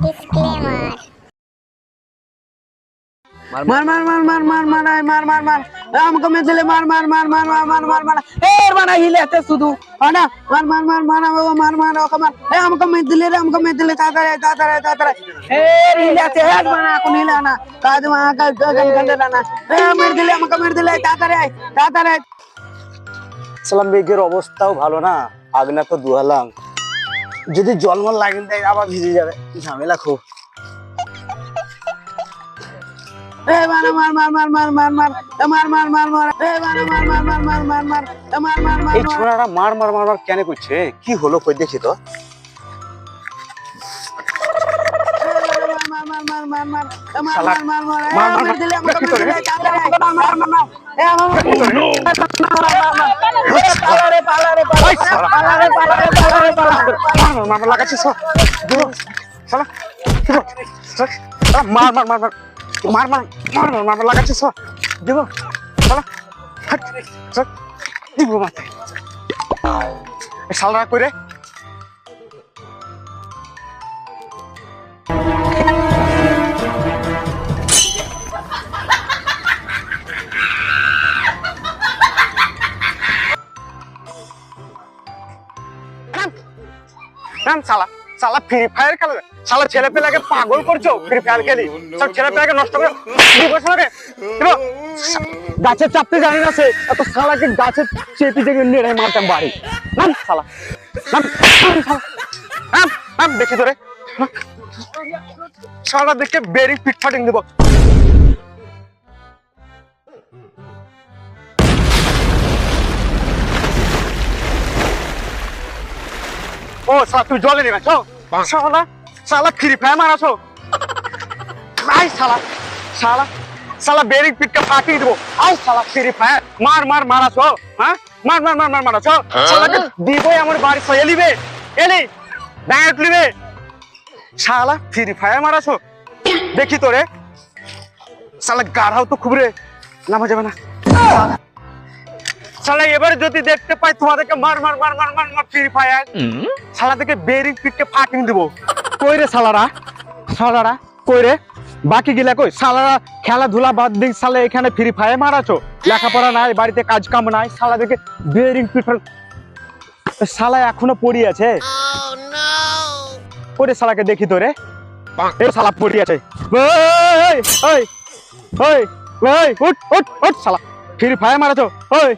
Disclaimer. मार मार मार मार मार मार मार मार मार मार हमको में दिले मार मार मार मार मार मार मार मार ए माना हिले ते सुदु है ना मार मार मार मार मार मार ओ कमार ए हमको में दिले ताता रे ए हिले ते है माना को हिले ना काद वहां का गन गंदे ना ए हमको मेरे दिले ताता रे সালাম বেগের অবস্থাও ভালো না, আগনা তো দুহালাম, যদি জলমল লাগিয়ে দেয় আবার ভিজে যাবে, ঝামেলা খুব। ए मार मार मार मार मार मार मार मार मार मार मार ए मार मार मार मार मार मार मार मार मार मार এই ছোড়াটা মার মার মার মার কেন করছে, কি হলো কই দেখি তো। মার মার মার মার মার মার মার মার লাগাচ্ছিস দেব শালা দিব মাথায় শালা কইরে নাম শালা শালা ফ্রি ফায়ার খেলে শালা ছেলে পেলাকে পাগল করছো, ফ্রি ফায়ার খেলি সব ছেলে পেলাকে নষ্ট করে গাছে চাপতে জানি না সে, এত শালাকে গাছে চেপে চেপে নেড়ে মারতাম বাড়ি। নাম শালা নাম নাম নাম দেখি ধরে শালা দেখে বেরি পিঠ ফাটিং দেব। ও শালা তুই জলে নেবে শালা শালা ফ্রি ফায়ার মারাছো আই শালা শালা শালা বেরিং পিটকে ফাটিয়ে দেবো। আই শালা ফ্রি ফায়ার মার মার মারাছো, হ্যাঁ মার মার মার মার মারাছো শালাকে দিবই আমার বাড়ি এলিবে এলি ডাইরেক্ট লিবে শালা ফ্রি ফায়ার মারাছো দেখি তোরে শালা গাড়াও তো খুব রে, নামা যাবে না শালা। এবারে যদি দেখতে পাই তোমাদেরকে মার মার মার মার মার মার ফ্রি ফায়ার শালা থেকে বেরিং পিটকে ফাটিয়ে দেবো। কই রে শালারা শালারা কই রে বাকি গিলা কই শালারা, খেলাধুলা বাদ দিন শালা এখানে ফ্রি ফায়ার মারাছো, লেখাপড়া নাই বাড়িতে কাজ কাম নাই, শালা দেখে বেরিং পিট শালা এখনো পড়ি আছে। ওরে শালাকে দেখি তো রে এই শালা পড়ি আছে, ওই ওই ওই ওই উঠ উঠ উঠ শালা ফ্রি ফায়ার মারাছো। ওই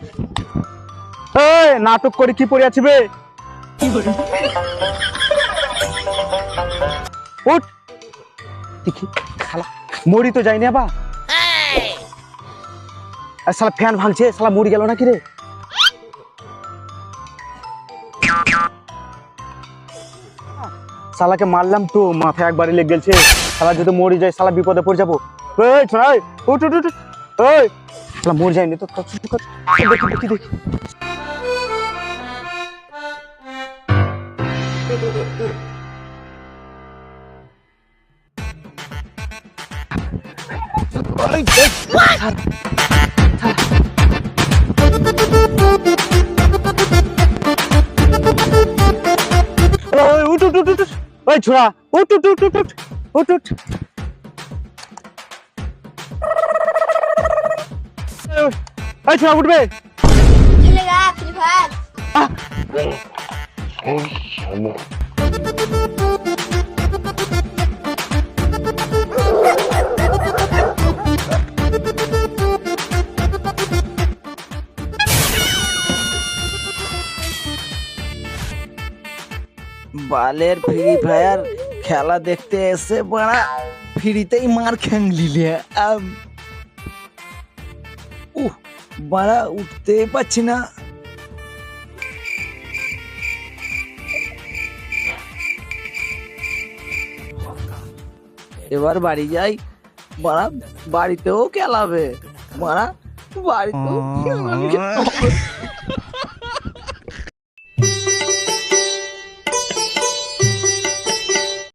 ওই নাটক করে কি পড়ে আছি বে, উঠ দেখি শালা মরি তো যায়নি আবার, শালা ফ্যান ভাঙছে শালা মরি গেল নাকি রে। শালাকে মারলাম তো মাথায় একবারই লেগে গেছে, শালা যদি মরি যায় শালা বিপদে পড়ে যাবো। এই শোনা উঠ উঠ উঠ ওই শালা মরে যায়নি তো দেখি দেখি দেখি উঠ উঠ উঠ উঠ ওই ছোড়া উঠ উঠ উঠ উঠ উঠ উঠ ওই ছোড়া উঠবে খেলেগা ফ্রি ফায়ার। বালের ফ্রি ফায়ার খেলা দেখতে এসে বড়া ফ্রিতেই মার খেং লিলে বড়া উঠতে পারছি না। এবার বাড়ি যাই, বড়া বাড়িতেও খেলাবে, বড়া বাড়িতেও খেলাবে।